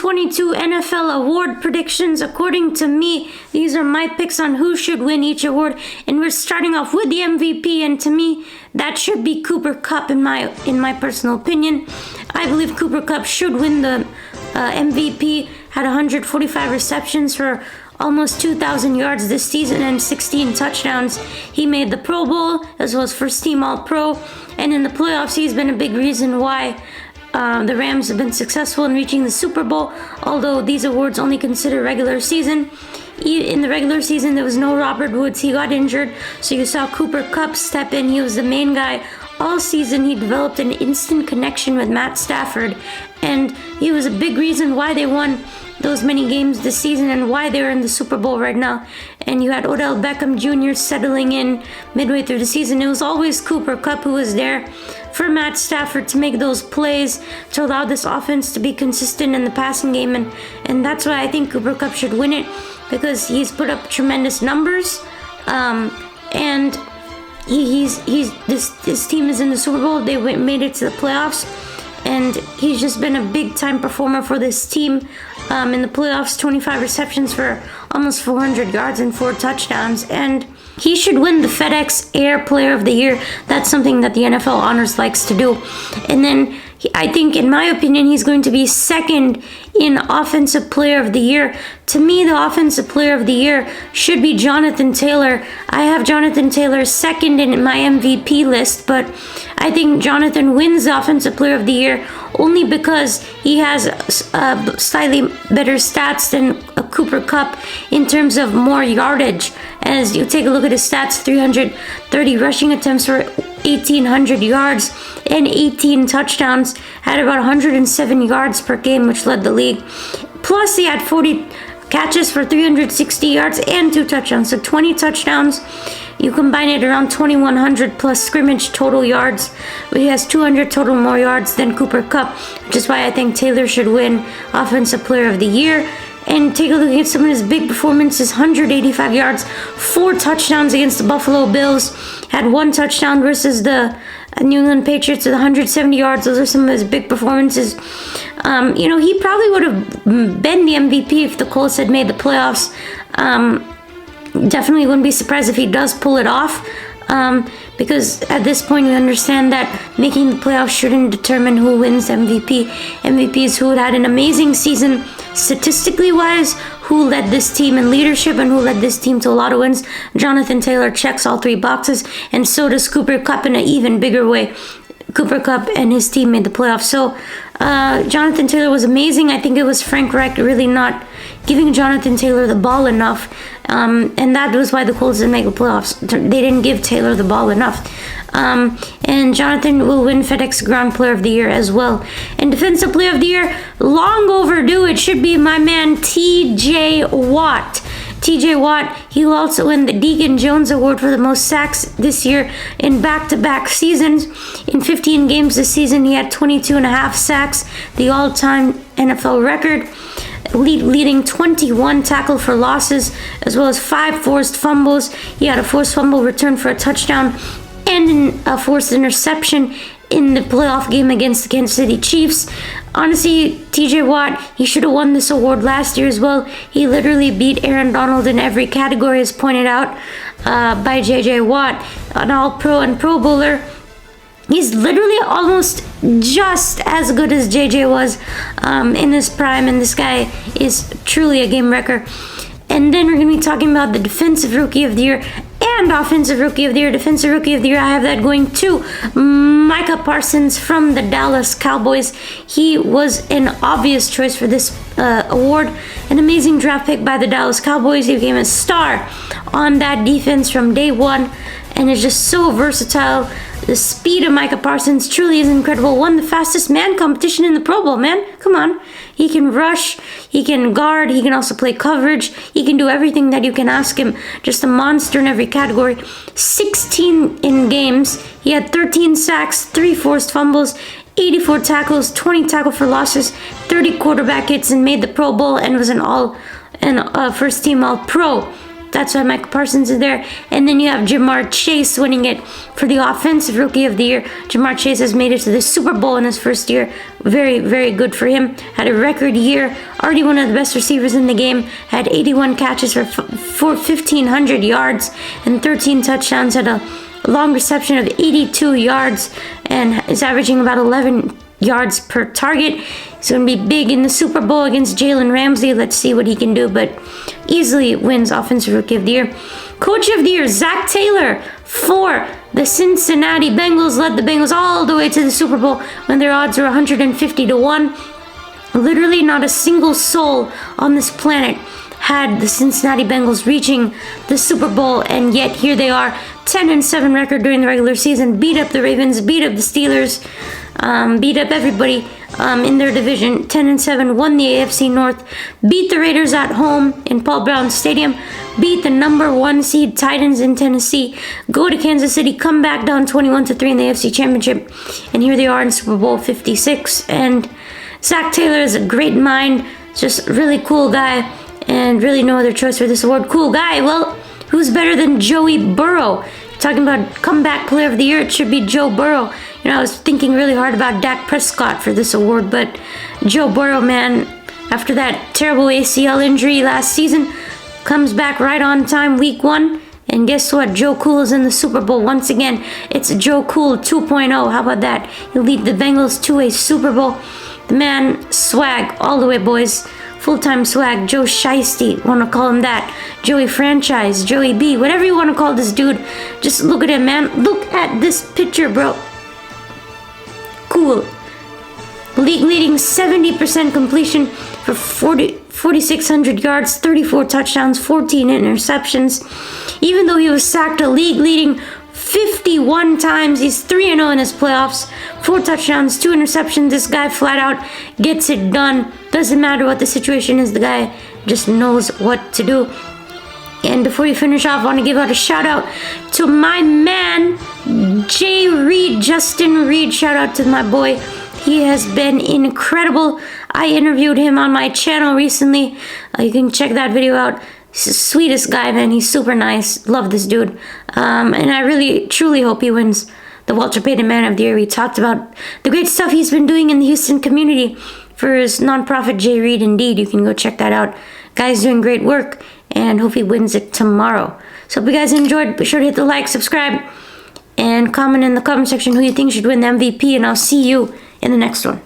2022 NFL award predictions. According to me, these are my picks on who should win each award, and we're starting off with the MVP, and to me, that should be Cooper Kupp in my personal opinion. I believe Cooper Kupp should win the MVP. Had 145 receptions for almost 2,000 yards this season and 16 touchdowns. He made the Pro Bowl as well as first team All-Pro, and in the playoffs, he's been a big reason why the Rams have been successful in reaching the Super Bowl, although these awards only consider regular season. In the regular season, there was no Robert Woods. He got injured, so you saw Cooper Kupp step in. He was the main guy. All season, he developed an instant connection with Matt Stafford, and he was a big reason why they won those many games this season and why they're in the Super Bowl right now. And you had Odell Beckham Jr. settling in midway through the season. It was always Cooper Kupp who was there for Matt Stafford to make those plays, to allow this offense to be consistent in the passing game. And that's why I think Cooper Kupp should win it, because he's put up tremendous numbers. And this team is in the Super Bowl. They made it to the playoffs. And he's just been a big-time performer for this team in the playoffs. 25 receptions for almost 400 yards and 4 touchdowns. And he should win the FedEx Air Player of the Year. That's something that the NFL Honors likes to do. And then I think, in my opinion, he's going to be second in Offensive Player of the Year. To me, the Offensive Player of the Year should be Jonathan Taylor. I have Jonathan Taylor second in my MVP list, but I think Jonathan wins the Offensive Player of the Year only because he has slightly better stats than Cooper Kupp in terms of more yardage. As you take a look at his stats, 330 rushing attempts for 1,800 yards and 18 touchdowns, had about 107 yards per game, which led the league. Plus, he had 40 catches for 360 yards and 2 touchdowns, so 20 touchdowns. You combine it around 2,100 plus scrimmage total yards. He has 200 total more yards than Cooper Kupp, which is why I think Taylor should win Offensive Player of the Year. And take a look at some of his big performances: 185 yards, 4 touchdowns against the Buffalo Bills, had 1 touchdown versus the New England Patriots with 170 yards. Those are some of his big performances. He probably would have been the MVP if the Colts had made the playoffs. Definitely wouldn't be surprised if he does pull it off. Because at this point we understand that making the playoffs shouldn't determine who wins MVP. MVP is who had an amazing season statistically wise, who led this team in leadership, and who led this team to a lot of wins. Jonathan Taylor checks all 3 boxes, and so does Cooper Kupp in an even bigger way. Cooper Kupp and his team made the playoffs. So Jonathan Taylor was amazing. I think it was Frank Reich really not giving Jonathan Taylor the ball enough. And that was why the Colts didn't make the playoffs. They didn't give Taylor the ball enough. And Jonathan will win FedEx Ground Player of the Year as well. And Defensive Player of the Year, long overdue. It should be my man TJ Watt. TJ Watt, he will also win the Deacon Jones Award for the most sacks this year in back-to-back seasons. In 15 games this season, he had 22.5 sacks, the all-time NFL record, leading 21 tackle for losses, as well as 5 forced fumbles. He had a forced fumble return for a touchdown and a forced interception in the playoff game against the Kansas City Chiefs. Honestly, TJ Watt, he should have won this award last year as well. He literally beat Aaron Donald in every category, as pointed out by JJ Watt, an All-Pro and Pro Bowler. He's literally almost just as good as JJ was in his prime, and this guy is truly a game wrecker. And then we're going to be talking about the Defensive Rookie of the Year and Offensive Rookie of the Year. Defensive Rookie of the Year, I have that going to Micah Parsons from the Dallas Cowboys. He was an obvious choice for this award. An amazing draft pick by the Dallas Cowboys. He became a star on that defense from day one, and is just so versatile. The speed of Micah Parsons truly is incredible. Won the fastest man competition in the Pro Bowl, man. Come on. He can rush, he can guard, he can also play coverage. He can do everything that you can ask him. Just a monster in every category. 16 in games. He had 13 sacks, 3 forced fumbles, 84 tackles, 20 tackle for losses, 30 quarterback hits, and made the Pro Bowl, and was an first team All-Pro. That's why Micah Parsons is there. And then you have Jamar Chase winning it for the Offensive Rookie of the Year. Jamar Chase has made it to the Super Bowl in his first year. Very, very good for him. Had a record year. Already one of the best receivers in the game. Had 81 catches for 1,500 yards and 13 touchdowns. Had a long reception of 82 yards and is averaging about 11 yards per target. He's going to be big in the Super Bowl against Jalen Ramsey. Let's see what he can do, but easily wins Offensive Rookie of the Year. Coach of the Year, Zach Taylor for the Cincinnati Bengals. Led the Bengals all the way to the Super Bowl when their odds were 150 to 1. Literally not a single soul on this planet had the Cincinnati Bengals reaching the Super Bowl, and yet here they are, 10-7 record during the regular season, beat up the Ravens, beat up the Steelers, beat up everybody in their division, 10-7, won the AFC North, beat the Raiders at home in Paul Brown Stadium, beat the number 1 seed Titans in Tennessee, go to Kansas City, come back down 21-3 in the AFC Championship, and here they are in Super Bowl 56, and Zach Taylor is a great mind, just really cool guy, and really no other choice for this award. Cool guy. Well, who's better than Joey Burrow? Talking about comeback player of the year, it should be Joe Burrow. You know, I was thinking really hard about Dak Prescott for this award, but Joe Burrow, man, after that terrible ACL injury last season, comes back right on time, week 1. And guess what? Joe Cool is in the Super Bowl once again. It's Joe Cool 2.0. How about that? He'll lead the Bengals to a Super Bowl. The man, swag all the way, boys. Full-time swag, Joe Shiesty, want to call him that. Joey Franchise, Joey B, whatever you want to call this dude. Just look at him, man. Look at this picture, bro. Cool. League leading 70% completion for 4,600 yards, 34 touchdowns, 14 interceptions. Even though he was sacked a league leading 51 times, he's 3-0 in his playoffs, 4 touchdowns, 2 interceptions. This guy flat out gets it done. Doesn't matter what the situation is, the guy just knows what to do. And before we finish off, I want to give out a shout out to my man, Jay Reed, Justin Reed. Shout out to my boy. He has been incredible. I interviewed him on my channel recently. You can check that video out. He's the sweetest guy, man. He's super nice. Love this dude. And I really, truly hope he wins the Walter Payton Man of the Year. We talked about the great stuff he's been doing in the Houston community for his nonprofit, Jay Reed Indeed. You can go check that out. Guy's doing great work, and hope he wins it tomorrow. So hope you guys enjoyed. Be sure to hit the like, subscribe, and comment in the comment section who you think should win the MVP, and I'll see you in the next one.